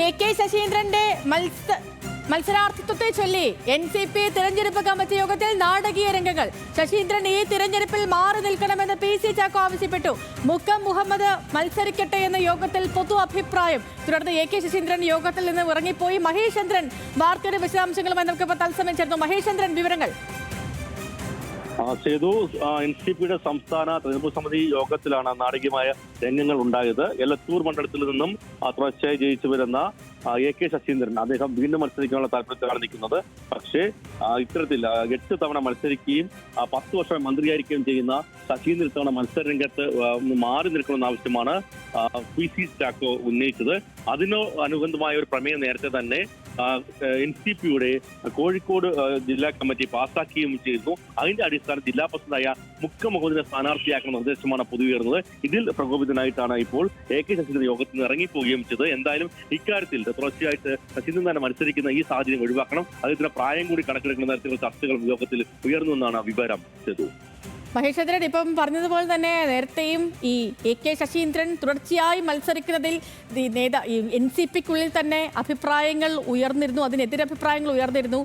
K ശശീന്ദ്രന്റെ മത്സരാർത്ഥിത്വത്തെ ചൊല്ലി NCP തിരഞ്ഞെടുപ്പ് committee യോഗത്തിൽ നാടകീയ രംഗങ്ങൾ. ശശീന്ദ്രൻ ഈ തിരഞ്ഞെടുപ്പിൽ മാറി നിൽക്കണമെന്ന് PC ചാക്കോ ആവശ്യപ്പെട്ടു. മുക്കം മുഹമ്മദ് മത്സരിക്കട്ടെ എന്ന യോഗത്തിൽ പൊതു അഭിപ്രായം. തുടർന്ന് കെ ശശീന്ദ്രൻ യോഗത്തിൽ നിന്ന് ഇറങ്ങിപ്പോയി. മഹേഷ് ചന്ദ്രൻ വാർത്തയുടെ വിശദാംശങ്ങളുമായി നമുക്കിപ്പോൾ തത്സമയം ചേർന്നു. മഹേഷ് ചന്ദ്രൻ, വിവരങ്ങൾ. സേതു, NCPയുടെ സംസ്ഥാന തെരഞ്ഞെടുപ്പ് സമിതി യോഗത്തിലാണ് നാടകീയമായ രംഗങ്ങൾ ഉണ്ടായത്. എലത്തൂർ മണ്ഡലത്തിൽ നിന്നും തുടർച്ചയായി ജയിച്ചു വരുന്ന കെ ശശീന്ദ്രൻ അദ്ദേഹം വീണ്ടും മത്സരിക്കാനുള്ള താല്പര്യത്തിലാണ് നിൽക്കുന്നത്. പക്ഷേ ഇത്തരത്തിൽ 8 തവണ മത്സരിക്കുകയും 10 വർഷം മന്ത്രിയായിരിക്കുകയും ചെയ്യുന്ന ശശീന്ദ്രൻ ഇത്തവണ മത്സര രംഗത്ത് മാറി നിൽക്കണമെന്ന ആവശ്യമാണ് PC ചാക്കോ ഉന്നയിച്ചത്. അനുബന്ധമായ ഒരു പ്രമേയം നേരത്തെ തന്നെ NCPയുടെ കോഴിക്കോട് ജില്ലാ കമ്മിറ്റി പാസാക്കുകയും ചെയ്തു. അതിന്റെ അടിസ്ഥാനം ജില്ലാ പ്രസിഡന്റായ മുക്കം മുഹമ്മദിനെ സ്ഥാനാർത്ഥിയാക്കുന്ന നിർദ്ദേശമാണ് പൊതുവുയർന്നത്. ഇതിൽ പ്രകോപിതനായിട്ടാണ് ഇപ്പോൾ കെ ശശീന്ദ്രൻ യോഗത്തിൽ നിന്ന് ഇറങ്ങിപ്പോവുകയും ചെയ്തത്. എന്തായാലും ഇക്കാര്യത്തിൽ തുടർച്ചയായിട്ട് ശശീന്ദ്രൻ തന്നെ മത്സരിക്കുന്ന ഈ സാഹചര്യം ഒഴിവാക്കണം, അദ്ദേഹത്തിന്റെ പ്രായം കൂടി കണക്കിലെടുക്കുന്ന തരത്തിലുള്ള ചർച്ചകൾ യോഗത്തിൽ ഉയർന്നു എന്നാണ് വിവരം. ചെയ്തു മഹേഷ് ചന്ദ്രൻ, ഇപ്പം പറഞ്ഞതുപോലെ തന്നെ നേരത്തെയും ഈ കെ ശശീന്ദ്രൻ തുടർച്ചയായി മത്സരിക്കുന്നതിൽ NCPക്കുള്ളിൽ തന്നെ അഭിപ്രായങ്ങൾ ഉയർന്നിരുന്നു, അതിനെതിരഭിപ്രായങ്ങൾ ഉയർന്നിരുന്നു.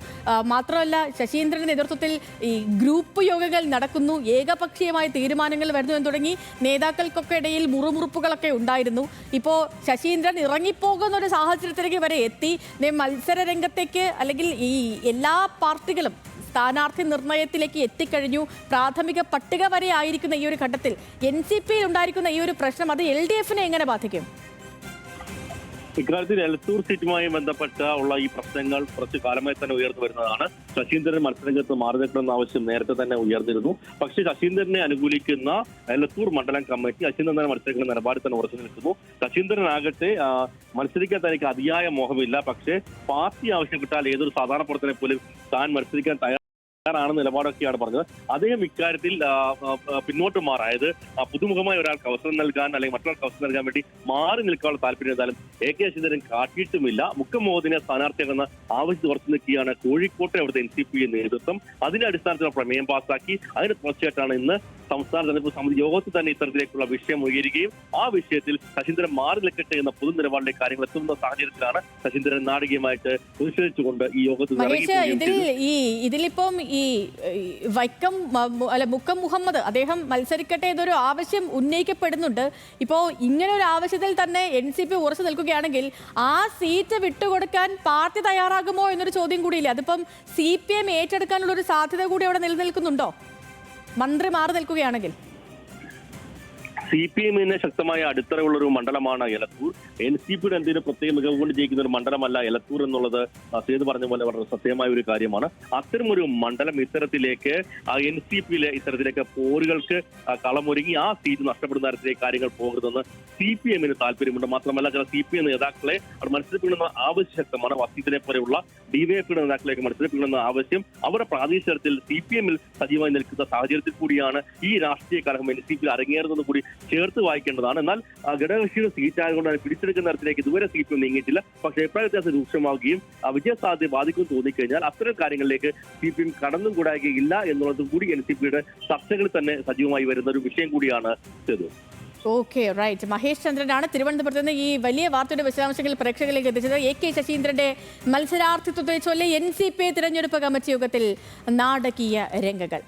മാത്രമല്ല, ശശീന്ദ്രന്റെ നേതൃത്വത്തിൽ ഈ ഗ്രൂപ്പ് യോഗങ്ങൾ നടക്കുന്നു, ഏകപക്ഷീയമായ തീരുമാനങ്ങൾ വരുന്നു എന്ന് തുടങ്ങി നേതാക്കൾക്കൊക്കെ ഇടയിൽ മുറുമുറുപ്പുകളൊക്കെ ഉണ്ടായിരുന്നു. ഇപ്പോൾ ശശീന്ദ്രൻ ഇറങ്ങിപ്പോകുന്ന ഒരു സാഹചര്യത്തിലേക്ക് വരെ എത്തി. മത്സര രംഗത്തേക്ക് അല്ലെങ്കിൽ ഈ എല്ലാ പാർട്ടികളും സ്ഥാനാർത്ഥി നിർണയത്തിലേക്ക് എത്തിക്കഴിഞ്ഞു. പ്രാഥമിക പട്ടിക വരെ ആയിരിക്കുന്ന ഈ ഒരു ഘട്ടത്തിൽ NCPയിൽ ഉണ്ടായിരിക്കുന്ന ഈ ഒരു പ്രശ്നം അത് LDFനെ എങ്ങനെ ബാധിക്കും? ഇക്കാര്യത്തിൽ എലത്തൂർ സീറ്റുമായി ബന്ധപ്പെട്ട ഉള്ള ഈ പ്രശ്നങ്ങൾ കുറച്ചു കാലമായി തന്നെ ഉയർന്നു വരുന്നതാണ്. ശശീന്ദ്രൻ മത്സരരംഗത്ത് മാറി നിൽക്കണമെന്ന ആവശ്യം നേരത്തെ തന്നെ ഉയർന്നിരുന്നു. പക്ഷേ ശശീന്ദ്രനെ അനുകൂലിക്കുന്ന എലത്തൂർ മണ്ഡലം കമ്മിറ്റി ശശീന്ദ്രൻ തന്നെ മത്സരിക്കുന്ന നിലപാടിൽ തന്നെ ഉറച്ചു നിൽക്കുന്നു. ശശീന്ദ്രനാകട്ടെ മത്സരിക്കാൻ തനിക്ക് അതിയായ മോഹമില്ല, പക്ഷേ പാർട്ടി ആവശ്യപ്പെട്ടാൽ ഏതൊരു സാധാരണ പ്രവർത്തനെ പോലും താൻ മത്സരിക്കാൻ ാണ് നിലപാടൊക്കെയാണ് പറഞ്ഞത്. അദ്ദേഹം ഇക്കാര്യത്തിൽ പിന്നോട്ട് മാറായത് പുതുമുഖമായ ഒരാൾക്ക് അവസരം നൽകാൻ അല്ലെങ്കിൽ മറ്റൊരാൾക്ക് അവസരം നൽകാൻ വേണ്ടി മാറി നിൽക്കാനുള്ള താല്പര്യം എന്തായാലും കെ ശശീന്ദ്രൻ കാട്ടിയിട്ടുമില്ല. മുക്കം മുഹമ്മദിനെ സ്ഥാനാർത്ഥിയാക്കുന്ന ആവശ്യത്തിൽ ഉറച്ചു നിൽക്കുകയാണ് കോഴിക്കോട്ടെ അവിടുത്തെ NCP നേതൃത്വം. അതിന്റെ അടിസ്ഥാനത്തിലുള്ള പ്രമേയം പാസാക്കി അതിന് തുടർച്ചയായിട്ടാണ് ഇന്ന് സംസ്ഥാന തെരഞ്ഞെടുപ്പ് സമിതി യോഗത്തിൽ തന്നെ ഇത്തരത്തിലേക്കുള്ള വിഷയം ഉയരുകയും ആ വിഷയത്തിൽ ശശീന്ദ്രൻ മാറി നിൽക്കട്ടെ എന്ന പൊതു നിലപാടിലേക്ക് കാര്യങ്ങൾ എത്തുന്ന സാഹചര്യത്തിലാണ് ശശീന്ദ്രൻ നാടകീയമായിട്ട് പ്രതിഷേധിച്ചുകൊണ്ട് ഈ യോഗത്തിൽ ഇതിലിപ്പം ഈ മുക്കം മുഹമ്മദ് അദ്ദേഹം മത്സരിക്കട്ടെ എന്നൊരു ആവശ്യം ഉന്നയിക്കപ്പെടുന്നുണ്ട്. ഇപ്പോൾ ഇങ്ങനെ ഒരു ആവശ്യത്തിൽ തന്നെ NCP ഉറച്ചു നിൽക്കുകയാണെങ്കിൽ ആ സീറ്റ് വിട്ടുകൊടുക്കാൻ പാർട്ടി തയ്യാറാകുമോ എന്നൊരു ചോദ്യം കൂടിയില്ലേ? അതിപ്പം CPM ഏറ്റെടുക്കാനുള്ള ഒരു സാധ്യത കൂടി അവിടെ നിലനിൽക്കുന്നുണ്ടോ മന്ത്രി മാറി നിൽക്കുകയാണെങ്കിൽ? CPM ശക്തമായ അടിത്തറയുള്ള ഒരു മണ്ഡലമാണ് എലത്തൂർ. NCPയുടെ എന്തെങ്കിലും പ്രത്യേക മികവ് കൊണ്ട് ജയിക്കുന്ന ഒരു മണ്ഡലമല്ല എലത്തൂർ എന്നുള്ളത് സേതു പറഞ്ഞ പോലെ വളരെ സത്യമായ ഒരു കാര്യമാണ്. അത്തരമൊരു മണ്ഡലം ഇത്തരത്തിലേക്ക് NCPയിലെ ഇത്തരത്തിലേക്ക് പോരുകൾക്ക് കളമൊരുങ്ങി ആ സീറ്റ് നഷ്ടപ്പെടുന്ന തരത്തിലേക്ക് കാര്യങ്ങൾ പോകരുതെന്ന് CPMന് താല്പര്യമുണ്ട്. മാത്രമല്ല ചില CPM നേതാക്കളെ അവർ മത്സരിപ്പിക്കണമെന്ന ആവശ്യം ശക്തമാണ്. വസീദിനെ പോലെയുള്ള DYFയുടെ നേതാക്കളെയൊക്കെ മത്സരിപ്പിക്കണമെന്ന ആവശ്യം അവരുടെ പ്രാദേശിക തലത്തിൽ CPMൽ സജീവമായി നിൽക്കുന്ന സാഹചര്യത്തിൽ കൂടിയാണ് ഈ രാഷ്ട്രീയ കലഹം NCPയിൽ അരങ്ങേറുന്നത് കൂടി ചേർത്ത് വായിക്കേണ്ടതാണ്. എന്നാൽ ഘടകകക്ഷിയുടെ സീറ്റ് ആയതുകൊണ്ട് പിടിച്ചെടുക്കുന്ന തരത്തിലേക്ക് ഇതുവരെ CPM നീങ്ങിയിട്ടില്ല. പക്ഷേ അഭിപ്രായ വ്യത്യാസം രൂക്ഷമാവുകയും വിജയസാധ്യത ബാധിക്കും തോന്നിക്കഴിഞ്ഞാൽ അത്തരം കാര്യങ്ങളിലേക്ക് CPM കടന്നും കൂടാകുകയില്ല എന്നുള്ളതും കൂടി NCPയുടെ ചർച്ചകളിൽ തന്നെ സജീവമായി വരുന്ന ഒരു വിഷയം കൂടിയാണ് ചെയ്തത്. Okay, right. മഹേഷ് ചന്ദ്രനാണ് തിരുവനന്തപുരത്ത് നിന്ന് ഈ വലിയ വാർത്തയുടെ വിശദാംശങ്ങൾ പ്രേക്ഷകരിലേക്ക് എത്തിച്ചത്. കെ ശശീന്ദ്രന്റെ മത്സരാർത്ഥിത്വത്തെ ചൊല്ലി NCP തിരഞ്ഞെടുപ്പ് കമ്മിറ്റി യോഗത്തിൽ നാടകീയ രംഗങ്ങൾ.